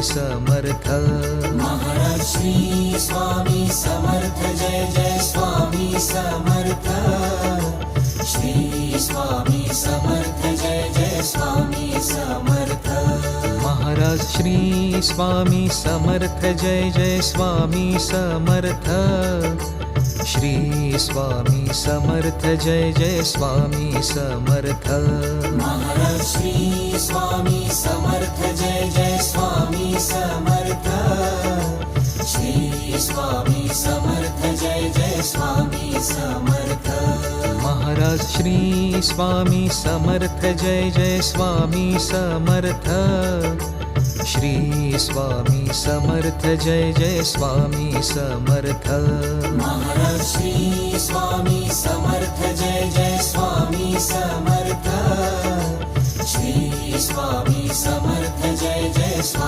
Samarth. Maharaj Shri Swami Samarth, Jai Jai Swami Samarth. Shri Swami Samarth, Jai Jai Swami Samarth. Maharaj Shri Swami Samarth, Jai Jai Swami Samarth. Shri Swami Samarth, Jai Jai Swami Samarth. Maharaj Shri Swami Samarth, Jai Jai Swami Samarth. Shri Swami Samarth, Jai Jai Swami Samarth. Maharaj Shri Swami Samarth, Jai Jai Swami Samarth. Shri Swami Samarth, Jai Jai Swami Samarth. Maharaj Shri Swami Samarth, Jai Jai Swami Samarth. Shri Swami Samarth, Jai Jai Swami